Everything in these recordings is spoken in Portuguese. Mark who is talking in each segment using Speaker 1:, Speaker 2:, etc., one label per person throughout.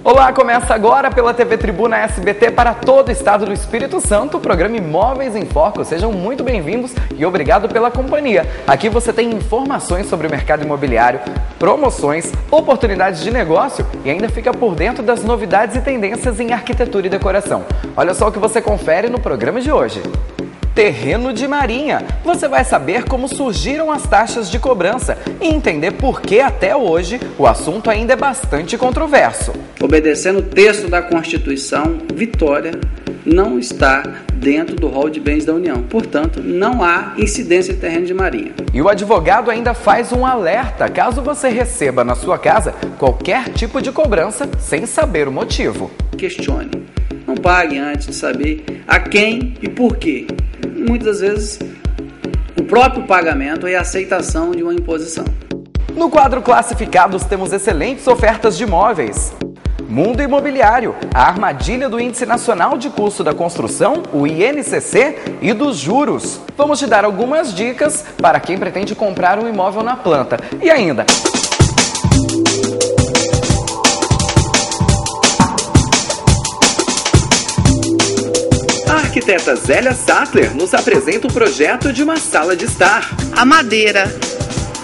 Speaker 1: Olá, começa agora pela TV Tribuna SBT para todo o estado do Espírito Santo, o programa Imóveis em Foco. Sejam muito bem-vindos e obrigado pela companhia. Aqui você tem informações sobre o mercado imobiliário, promoções, oportunidades de negócio e ainda fica por dentro das novidades e tendências em arquitetura e decoração. Olha só o que você confere no programa de hoje. Terreno de Marinha. Você vai saber como surgiram as taxas de cobrança e entender por que até hoje o assunto ainda é bastante controverso.
Speaker 2: Obedecendo o texto da Constituição, Vitória não está dentro do rol de bens da União. Portanto, não há incidência de terreno de marinha.
Speaker 1: E o advogado ainda faz um alerta caso você receba na sua casa qualquer tipo de cobrança sem saber o motivo.
Speaker 2: Questione. Não pague antes de saber a quem e por quê. Muitas vezes, o próprio pagamento é a aceitação de uma imposição.
Speaker 1: No quadro Classificados, temos excelentes ofertas de imóveis. Mundo Imobiliário, a armadilha do Índice Nacional de Custo da Construção, o INCC, e dos juros. Vamos te dar algumas dicas para quem pretende comprar um imóvel na planta. E ainda... A arquiteta Zélia Sattler nos apresenta o projeto de uma sala de estar.
Speaker 3: A madeira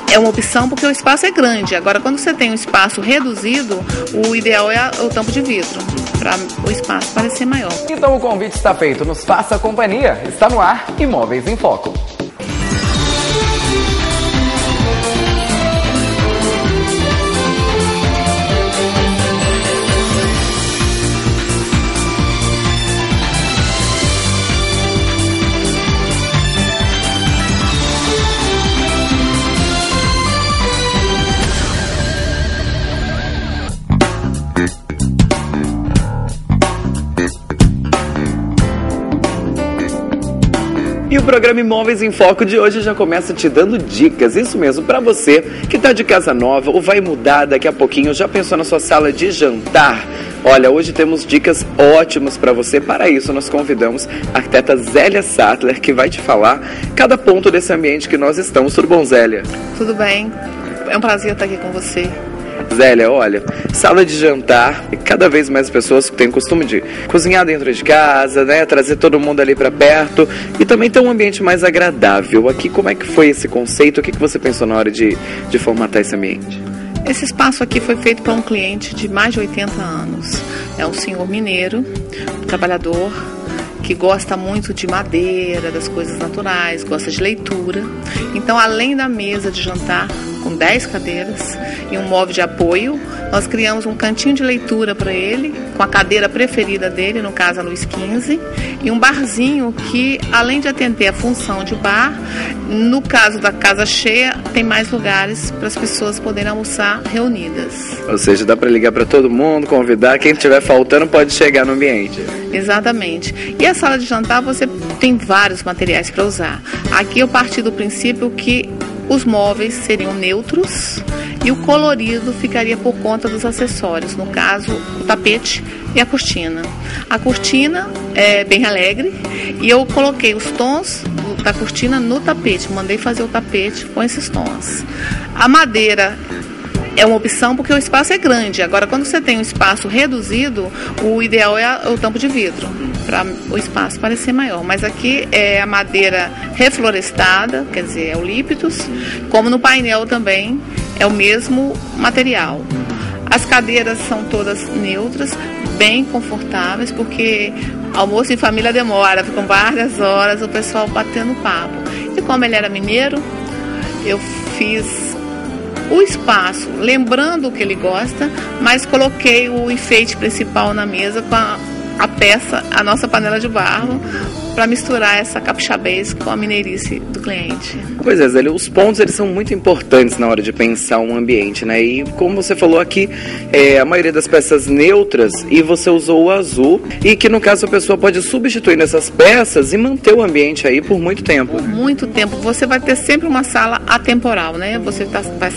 Speaker 3: é uma opção porque o espaço é grande. Agora, quando você tem um espaço reduzido, o ideal é o tampo de vidro, para o espaço parecer maior.
Speaker 1: Então o convite está feito, nos faça companhia. Está no ar, Imóveis em Foco. E o programa Imóveis em Foco de hoje já começa te dando dicas, isso mesmo, para você que está de casa nova ou vai mudar daqui a pouquinho, já pensou na sua sala de jantar? Olha, hoje temos dicas ótimas para você. Para isso, nós convidamos a arquiteta Zélia Sattler, que vai te falar cada ponto desse ambiente que nós estamos. Tudo bom, Zélia?
Speaker 3: Tudo bem, é um prazer estar aqui com você.
Speaker 1: Zélia, olha, sala de jantar, e cada vez mais pessoas têm o costume de cozinhar dentro de casa, né, trazer todo mundo ali para perto e também ter um ambiente mais agradável. Aqui, como é que foi esse conceito? O que você pensou na hora de formatar esse ambiente?
Speaker 3: Esse espaço aqui foi feito para um cliente de mais de 80 anos. É um senhor mineiro, trabalhador, que gosta muito de madeira, das coisas naturais, gosta de leitura. Então, além da mesa de jantar, com 10 cadeiras e um móvel de apoio, nós criamos um cantinho de leitura para ele, com a cadeira preferida dele, no caso a Luiz XV, e um barzinho que, além de atender a função de bar, no caso da casa cheia, tem mais lugares para as pessoas poderem almoçar reunidas.
Speaker 1: Ou seja, dá para ligar para todo mundo, convidar, quem estiver faltando pode chegar no ambiente.
Speaker 3: Exatamente. E a sala de jantar você tem vários materiais para usar. Aqui eu parti do princípio que os móveis seriam neutros e o colorido ficaria por conta dos acessórios, no caso, o tapete e a cortina. A cortina é bem alegre e eu coloquei os tons da cortina no tapete, mandei fazer o tapete com esses tons. A madeira é uma opção porque o espaço é grande. Agora, quando você tem um espaço reduzido, o ideal é o tampo de vidro, para o espaço parecer maior. Mas aqui é a madeira reflorestada, quer dizer, é eucaliptus, como no painel também é o mesmo material. As cadeiras são todas neutras, bem confortáveis, porque almoço em família demora, ficam várias horas o pessoal batendo papo. E como ele era mineiro, eu fiz o espaço, lembrando o que ele gosta, mas coloquei o enfeite principal na mesa com a peça, a nossa panela de barro, para misturar essa capixabez com a mineirice do cliente.
Speaker 1: Pois é, Zélia, os pontos eles são muito importantes na hora de pensar um ambiente, né? E como você falou aqui, a maioria das peças neutras e você usou o azul e que no caso a pessoa pode substituir nessas peças e manter o ambiente aí por muito tempo.
Speaker 3: Por muito tempo. Você vai ter sempre uma sala atemporal, né? Você vai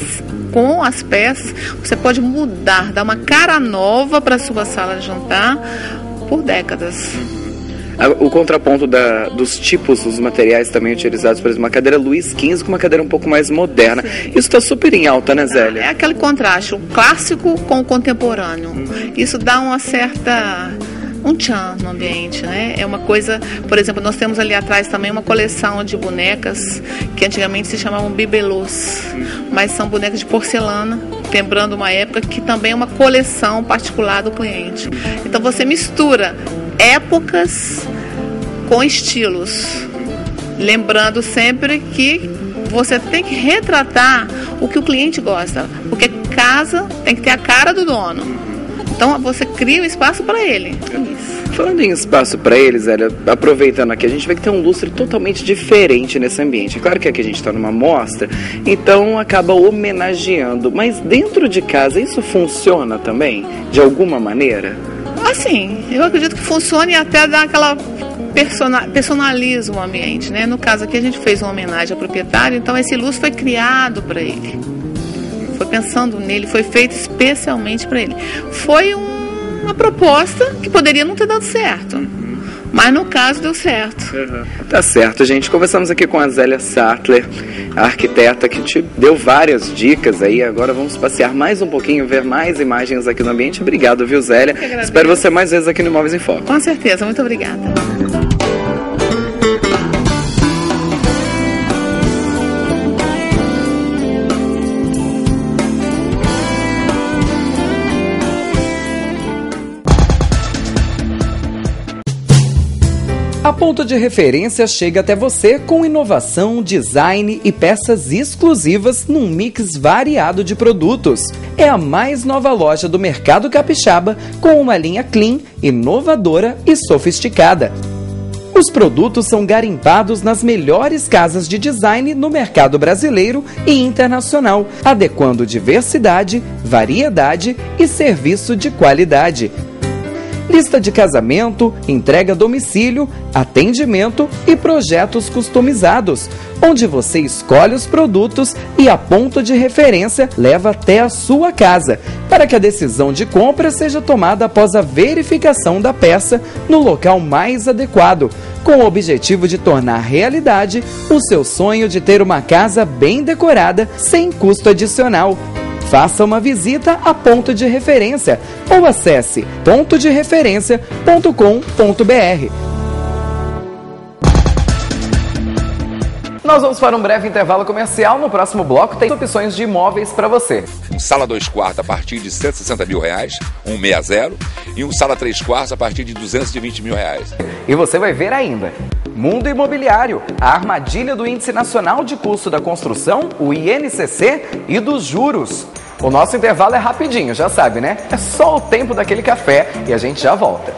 Speaker 3: com as peças, você pode mudar, dar uma cara nova para a sua sala de jantar por décadas.
Speaker 1: O contraponto dos tipos, dos materiais também utilizados, por exemplo, uma cadeira Luiz XV com uma cadeira um pouco mais moderna. Sim. Isso está super em alta, né, Zélia?
Speaker 3: É aquele contraste, o clássico com o contemporâneo. Isso dá um tchan no ambiente, né? É uma coisa, por exemplo, nós temos ali atrás também uma coleção de bonecas que antigamente se chamavam bibelôs, mas são bonecas de porcelana, lembrando uma época que também é uma coleção particular do cliente. Então você mistura épocas com estilos, lembrando sempre que você tem que retratar o que o cliente gosta, porque casa tem que ter a cara do dono. Então você cria um espaço para ele.
Speaker 1: Falando em espaço para eles, Zélia, aproveitando aqui, a gente vê que tem um lustre totalmente diferente nesse ambiente. Claro que aqui a gente está numa mostra, então acaba homenageando. Mas dentro de casa isso funciona também, de alguma maneira?
Speaker 3: Assim, eu acredito que funcione e até dar aquela personaliza o ambiente, né? No caso aqui a gente fez uma homenagem ao proprietário, então esse lustre foi criado para ele. Foi pensando nele, foi feito especialmente para ele. Foi uma proposta que poderia não ter dado certo, mas no caso deu certo.
Speaker 1: Tá certo, gente. Conversamos aqui com a Zélia Sattler, a arquiteta que te deu várias dicas aí. Agora vamos passear mais um pouquinho, ver mais imagens aqui no ambiente. Obrigado, viu, Zélia? Espero você mais vezes aqui no Imóveis em Foco.
Speaker 3: Com certeza, muito obrigada.
Speaker 1: A Ponto de Referência chega até você com inovação, design e peças exclusivas num mix variado de produtos. É a mais nova loja do mercado capixaba com uma linha clean, inovadora e sofisticada. Os produtos são garimpados nas melhores casas de design no mercado brasileiro e internacional, adequando diversidade, variedade e serviço de qualidade. Lista de casamento, entrega a domicílio, atendimento e projetos customizados, onde você escolhe os produtos e a Ponto de Referência leva até a sua casa, para que a decisão de compra seja tomada após a verificação da peça no local mais adequado, com o objetivo de tornar realidade o seu sonho de ter uma casa bem decorada sem custo adicional. Faça uma visita a Ponto de Referência ou acesse pontodereferencia.com.br. Nós vamos para um breve intervalo comercial. No próximo bloco tem opções de imóveis para você.
Speaker 4: Um sala 2 quartos a partir de R$160 mil, 160, e um sala 3 quartos a partir de R$220 mil.
Speaker 1: E você vai ver ainda. Mundo Imobiliário, a armadilha do Índice Nacional de Custo da Construção, o INCC, e dos juros. O nosso intervalo é rapidinho, já sabe, né? É só o tempo daquele café e a gente já volta.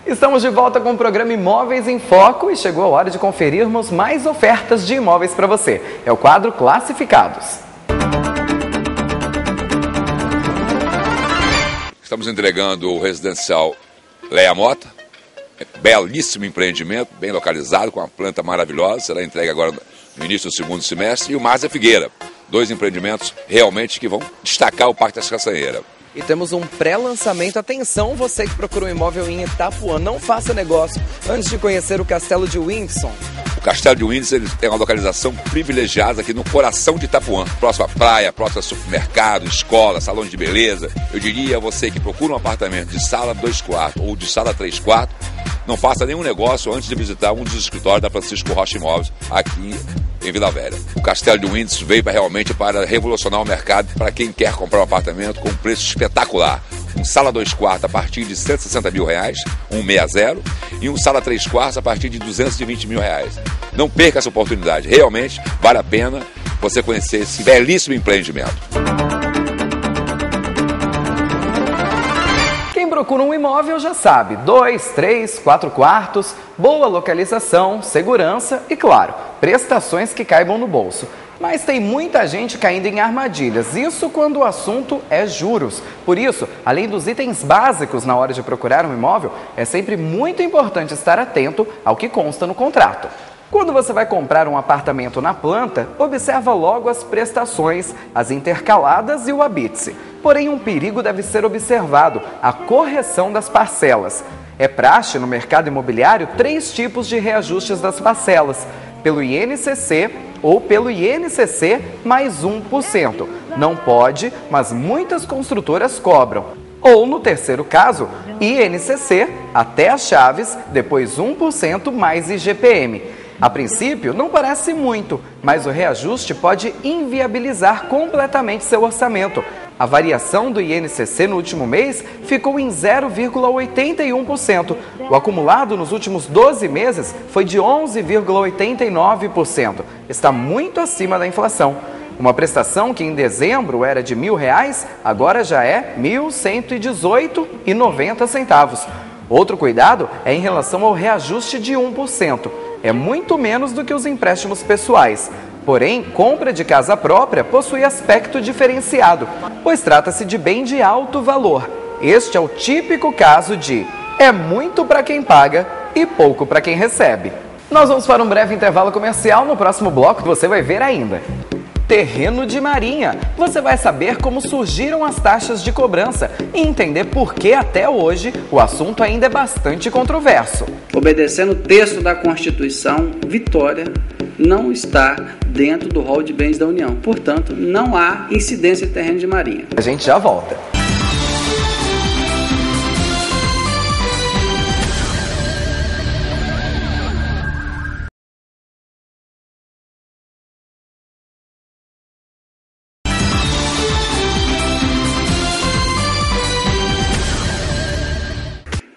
Speaker 1: Estamos de volta com o programa Imóveis em Foco e chegou a hora de conferirmos mais ofertas de imóveis para você. É o quadro Classificados.
Speaker 4: Estamos entregando o residencial Leia Mota, belíssimo empreendimento, bem localizado, com uma planta maravilhosa, será entregue agora no início do segundo semestre, e o Márcia Figueira, 2 empreendimentos realmente que vão destacar o Parque das Caçanheiras.
Speaker 1: E temos um pré-lançamento. Atenção, você que procura um imóvel em Itapuã, não faça negócio antes de conhecer o Castelo de Windsor.
Speaker 4: O Castelo de Windsor tem uma localização privilegiada aqui no coração de Itapuã. Próximo à praia, próximo a supermercado, escola, salão de beleza. Eu diria a você que procura um apartamento de sala 2 quartos ou de sala 3 quartos, não faça nenhum negócio antes de visitar um dos escritórios da Francisco Rocha Imóveis, aqui em Vila Velha. O Castelo de Windsor veio realmente para revolucionar o mercado para quem quer comprar um apartamento com um preço espetacular. Um sala 2 quartos a partir de R$160 mil, 160, e um sala 3 quartos a partir de R$220 mil. Não perca essa oportunidade, realmente vale a pena você conhecer esse belíssimo empreendimento.
Speaker 1: Quem procura um imóvel já sabe, 2, 3, 4 quartos, boa localização, segurança e, claro, prestações que caibam no bolso. Mas tem muita gente caindo em armadilhas, isso quando o assunto é juros. Por isso, além dos itens básicos na hora de procurar um imóvel, é sempre muito importante estar atento ao que consta no contrato. Quando você vai comprar um apartamento na planta, observa logo as prestações, as intercaladas e o habite-se. Porém, um perigo deve ser observado, a correção das parcelas. É praxe no mercado imobiliário 3 tipos de reajustes das parcelas, pelo INCC ou pelo INCC mais 1%. Não pode, mas muitas construtoras cobram. Ou, no terceiro caso, INCC até as chaves, depois 1% mais IGPM. A princípio, não parece muito, mas o reajuste pode inviabilizar completamente seu orçamento. A variação do INCC no último mês ficou em 0,81%. O acumulado nos últimos 12 meses foi de 11,89%. Está muito acima da inflação. Uma prestação que em dezembro era de R$ 1.000, agora já é R$ 1.118,90. Outro cuidado é em relação ao reajuste de 1%. É muito menos do que os empréstimos pessoais. Porém, compra de casa própria possui aspecto diferenciado, pois trata-se de bem de alto valor. Este é o típico caso de é muito para quem paga e pouco para quem recebe. Nós vamos para um breve intervalo comercial. No próximo bloco você vai ver ainda. Terreno de Marinha. Você vai saber como surgiram as taxas de cobrança e entender por que até hoje o assunto ainda é bastante controverso.
Speaker 2: Obedecendo o texto da Constituição, Vitória não está dentro do rol de bens da União. Portanto, não há incidência de terreno de Marinha.
Speaker 1: A gente já volta.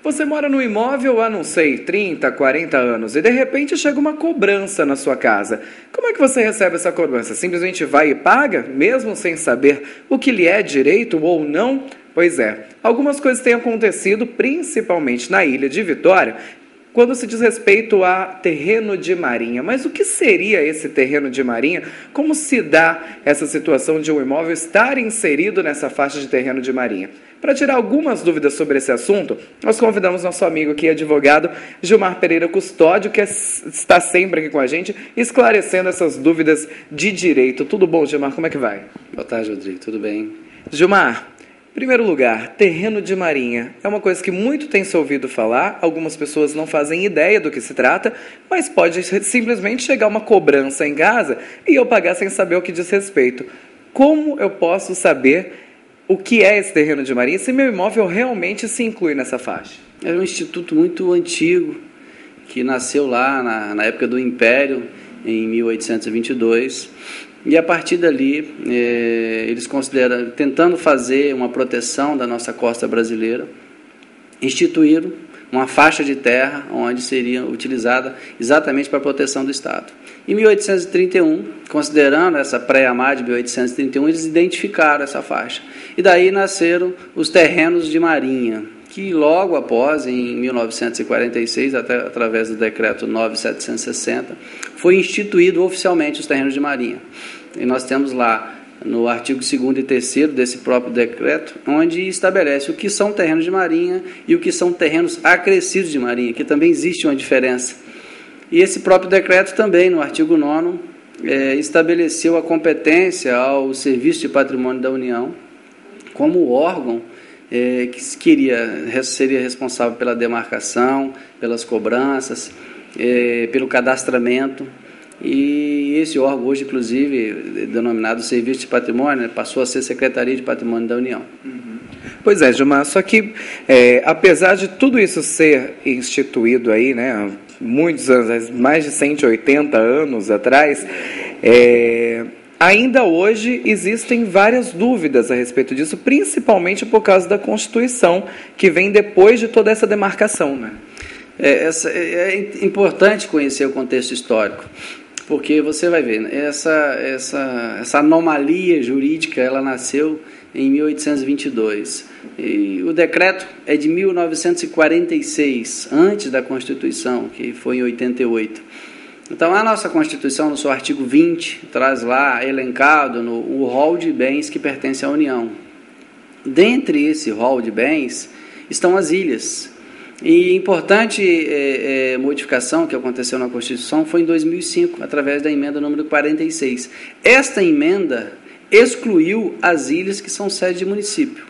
Speaker 1: Você mora no imóvel há, 30, 40 anos e de repente chega uma cobrança na sua casa. Como é que você recebe essa cobrança? Simplesmente vai e paga, mesmo sem saber o que lhe é direito ou não? Pois é, algumas coisas têm acontecido, principalmente na ilha de Vitória, quando se diz respeito a terreno de marinha. Mas o que seria esse terreno de marinha? Como se dá essa situação de um imóvel estar inserido nessa faixa de terreno de marinha? Para tirar algumas dúvidas sobre esse assunto, nós convidamos nosso amigo aqui, advogado Gilmar Pereira Custódio, que está sempre aqui com a gente, esclarecendo essas dúvidas de direito. Tudo bom, Gilmar? Como é que vai?
Speaker 2: Boa tarde, Rodrigo. Tudo bem?
Speaker 1: Gilmar, em primeiro lugar, terreno de marinha é uma coisa que muito tem se ouvido falar, algumas pessoas não fazem ideia do que se trata, mas pode simplesmente chegar uma cobrança em casa e eu pagar sem saber o que diz respeito. Como eu posso saber o que é esse terreno de marinha se meu imóvel realmente se inclui nessa faixa?
Speaker 2: É um instituto muito antigo, que nasceu lá na época do Império, em 1822, e a partir dali eles consideram, tentando fazer uma proteção da nossa costa brasileira, instituíram uma faixa de terra onde seria utilizada exatamente para a proteção do Estado. Em 1831, considerando essa pré-amar de 1831, eles identificaram essa faixa. E daí nasceram os terrenos de marinha, que logo após, em 1946, através do decreto 9.760, foi instituído oficialmente os terrenos de marinha. E nós temos lá, no artigo 2º e 3º desse próprio decreto, onde estabelece o que são terrenos de marinha e o que são terrenos acrescidos de marinha, que também existe uma diferença. E esse próprio decreto também, no artigo 9º, estabeleceu a competência ao Serviço de Patrimônio da União como órgão que seria responsável pela demarcação, pelas cobranças, pelo cadastramento. E esse órgão hoje, inclusive, denominado Serviço de Patrimônio, passou a ser Secretaria de Patrimônio da União.
Speaker 1: Pois é, Gilmar, só que apesar de tudo isso ser instituído aí, né, muitos anos, mais de 180 anos atrás, ainda hoje existem várias dúvidas a respeito disso, principalmente por causa da Constituição, que vem depois de toda essa demarcação, né?
Speaker 2: É importante conhecer o contexto histórico, porque você vai ver, essa anomalia jurídica, ela nasceu em 1822. E o decreto é de 1946, antes da Constituição, que foi em 88. Então, a nossa Constituição, no seu artigo 20, traz lá elencado o rol de bens que pertencem à União. Dentre esse rol de bens estão as ilhas. E importante modificação que aconteceu na Constituição foi em 2005, através da emenda número 46. Esta emenda excluiu as ilhas que são sede de município.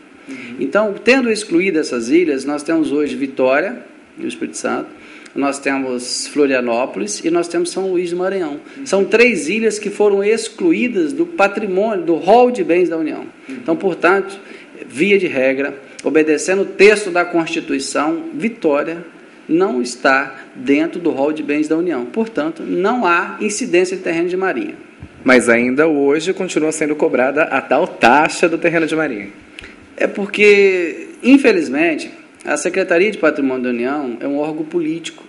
Speaker 2: Então, tendo excluído essas ilhas, nós temos hoje Vitória, no Espírito Santo, nós temos Florianópolis e nós temos São Luís do Maranhão. São 3 ilhas que foram excluídas do patrimônio, do rol de bens da União. Então, portanto, via de regra, obedecendo o texto da Constituição, Vitória não está dentro do rol de bens da União. Portanto, não há incidência de terreno de marinha.
Speaker 1: Mas ainda hoje continua sendo cobrada a tal taxa do terreno de marinha.
Speaker 2: É porque, infelizmente, a Secretaria de Patrimônio da União é um órgão político.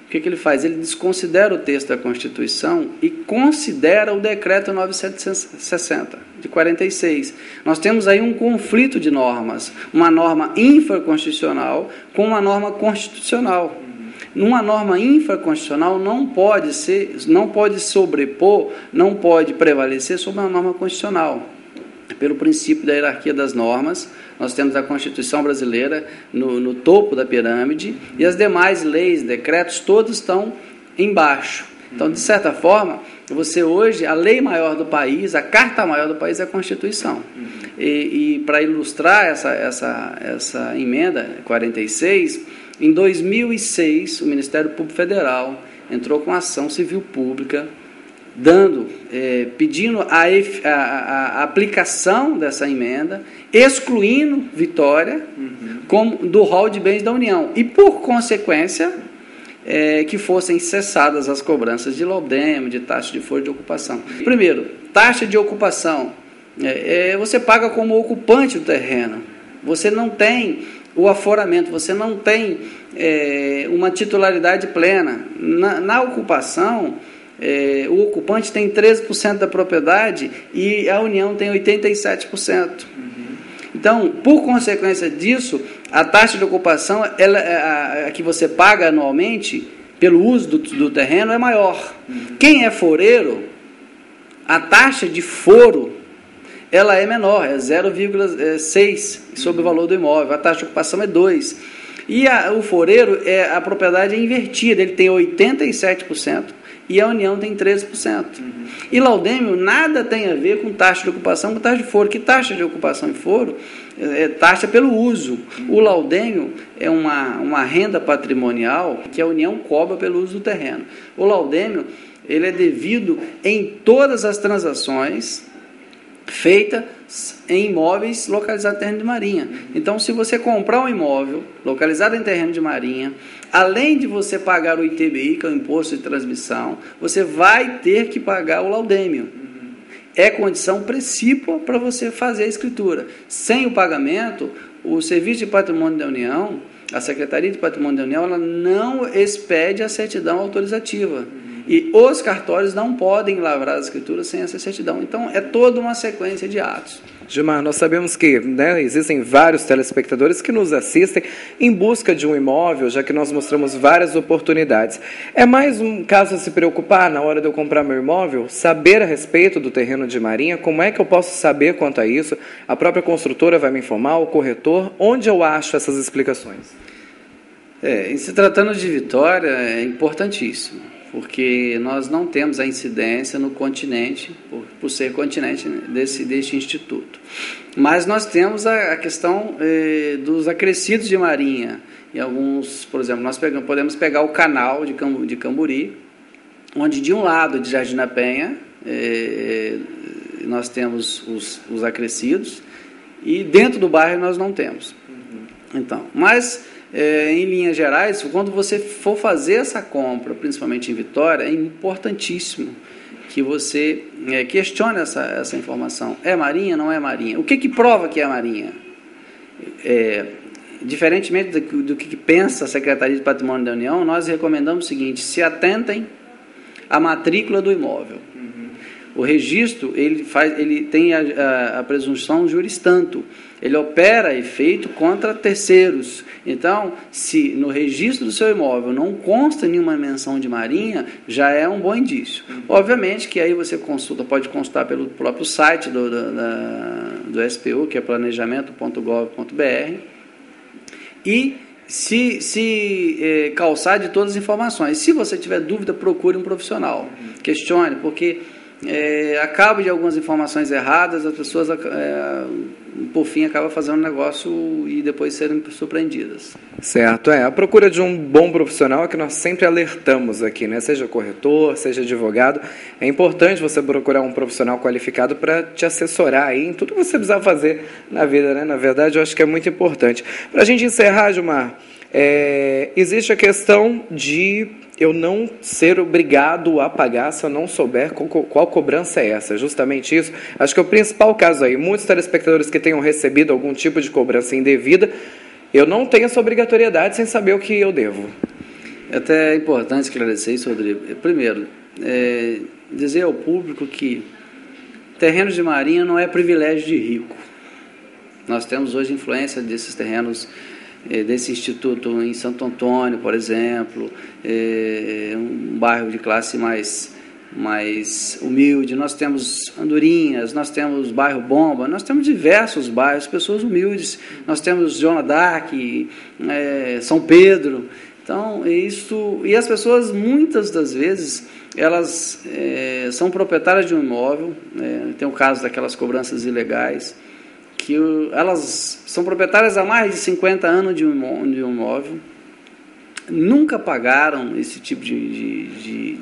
Speaker 2: O que ele faz? Ele desconsidera o texto da Constituição e considera o Decreto 9760, de 46. Nós temos aí um conflito de normas, uma norma infraconstitucional com uma norma constitucional. Numa norma infraconstitucional não pode sobrepor, não pode prevalecer sobre uma norma constitucional. Pelo princípio da hierarquia das normas, nós temos a Constituição brasileira no topo da pirâmide e as demais leis, decretos, todos estão embaixo. Então, de certa forma, você hoje, a lei maior do país, a carta maior do país é a Constituição. E para ilustrar essa emenda 46, em 2006, o Ministério Público Federal entrou com ação civil pública, pedindo a aplicação dessa emenda, excluindo Vitória do rol de bens da União. E, por consequência, que fossem cessadas as cobranças de laudêmio, de taxa de foro de ocupação. Primeiro, taxa de ocupação. Você paga como ocupante do terreno. Você não tem o aforamento, você não tem uma titularidade plena. Na ocupação, o ocupante tem 13% da propriedade e a União tem 87%. Então, por consequência disso, a taxa de ocupação a que você paga anualmente pelo uso do terreno é maior. Quem é foreiro, a taxa de foro ela é menor, é 0,6 sobre o valor do imóvel. A taxa de ocupação é 2. E o foreiro, a propriedade é invertida, ele tem 87%. E a União tem 13%. E laudêmio nada tem a ver com taxa de ocupação, com taxa de foro. Que taxa de ocupação e foro é taxa pelo uso. O laudêmio é uma renda patrimonial que a União cobra pelo uso do terreno. O laudêmio ele é devido em todas as transações feitas em imóveis localizados em terreno de marinha. Então, se você comprar um imóvel localizado em terreno de marinha, além de você pagar o ITBI, que é o Imposto de Transmissão, você vai ter que pagar o laudêmio. É condição precípua para você fazer a escritura. Sem o pagamento, o Serviço de Patrimônio da União, a Secretaria de Patrimônio da União, ela não expede a certidão autorizativa. E os cartórios não podem lavrar as escrituras sem essa certidão. Então, é toda uma sequência de atos.
Speaker 1: Gilmar, nós sabemos que existem vários telespectadores que nos assistem em busca de um imóvel, já que nós mostramos várias oportunidades. É mais um caso a se preocupar na hora de eu comprar meu imóvel? Saber a respeito do terreno de marinha? Como é que eu posso saber quanto a isso? A própria construtora vai me informar, o corretor? Onde eu acho essas explicações?
Speaker 2: Em se tratando de Vitória, é importantíssimo, porque nós não temos a incidência no continente, por ser continente deste instituto. Mas nós temos a questão dos acrescidos de marinha. E alguns, por exemplo, nós podemos pegar o canal de Camburi, onde de um lado de Jardim da Penha nós temos os acrescidos, e dentro do bairro nós não temos. Então, mas em linhas gerais, quando você for fazer essa compra, principalmente em Vitória, é importantíssimo que você questione essa informação. É marinha, não é marinha? O que prova que é marinha? Diferentemente do que pensa a Secretaria de Patrimônio da União, nós recomendamos o seguinte: se atentem à matrícula do imóvel. O registro, ele tem a presunção juris tanto. Ele opera efeito contra terceiros. Então, se no registro do seu imóvel não consta nenhuma menção de marinha, já é um bom indício. Obviamente que aí você pode consultar pelo próprio site do SPU, que é planejamento.gov.br, e se calçar de todas as informações. Se você tiver dúvida, procure um profissional. Questione, porque a cabo de algumas informações erradas, as pessoas, por fim, acabam fazendo um negócio e depois serem surpreendidas.
Speaker 1: Certo, a procura de um bom profissional é que nós sempre alertamos aqui, né? Seja corretor, seja advogado, é importante você procurar um profissional qualificado para te assessorar aí em tudo que você precisa fazer na vida, né? Na verdade, eu acho que é muito importante. Para a gente encerrar, Gilmar, existe a questão de eu não ser obrigado a pagar se eu não souber qual cobrança é essa. Justamente isso. Acho que é o principal caso aí. Muitos telespectadores que tenham recebido algum tipo de cobrança indevida, eu não tenho essa obrigatoriedade sem saber o que eu devo.
Speaker 2: É até importante esclarecer isso, Rodrigo. Primeiro, dizer ao público que terrenos de marinha não é privilégio de rico. Nós temos hoje influência desses terrenos, desse instituto em Santo Antônio, por exemplo, um bairro de classe mais humilde. Nós temos Andorinhas, nós temos bairro Bomba, nós temos diversos bairros, pessoas humildes, nós temos Joana d'Arc, São Pedro. Então, e as pessoas, muitas das vezes, elas são proprietárias de um imóvel, tem o caso daquelas cobranças ilegais, que elas são proprietárias há mais de 50 anos de um imóvel, nunca pagaram esse tipo de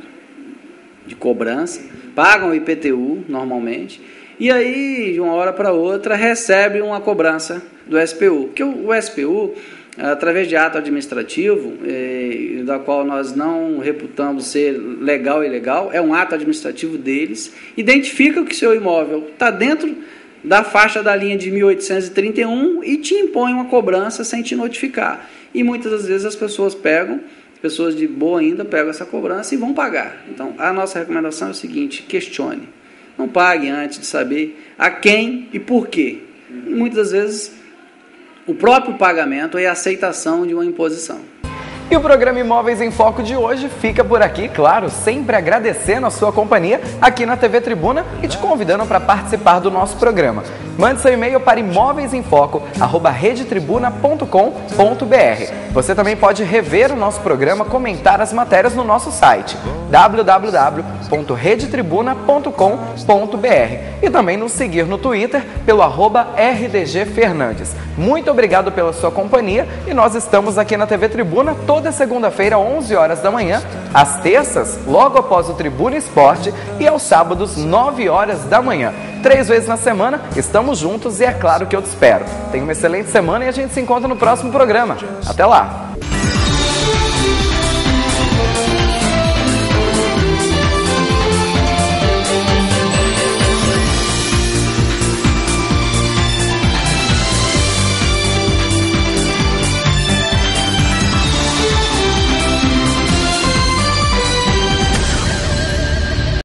Speaker 2: cobrança, pagam o IPTU normalmente, e aí, de uma hora para outra, recebe uma cobrança do SPU, que o SPU, através de ato administrativo, da qual nós não reputamos ser legal e ilegal, é um ato administrativo deles, identifica que seu imóvel está dentro da faixa da linha de 1831 e te impõe uma cobrança sem te notificar. E muitas das vezes as pessoas pessoas de boa ainda pegam essa cobrança e vão pagar. Então, a nossa recomendação é o seguinte: questione. Não pague antes de saber a quem e por quê. E muitas das vezes, o próprio pagamento é a aceitação de uma imposição.
Speaker 1: E o programa Imóveis em Foco de hoje fica por aqui, claro, sempre agradecendo a sua companhia aqui na TV Tribuna e te convidando para participar do nosso programa. Mande seu e-mail para imovesinfoco@redetribuna.com.br. Você também pode rever o nosso programa, comentar as matérias no nosso site www.redetribuna.com.br e também nos seguir no Twitter pelo @RDGFernandes. Muito obrigado pela sua companhia e nós estamos aqui na TV Tribuna toda segunda-feira, 11 horas da manhã, às terças, logo após o Tribuna Esporte, e aos sábados, 9 horas da manhã. 3 vezes na semana, estamos juntos e é claro que eu te espero. Tenha uma excelente semana e a gente se encontra no próximo programa. Até lá!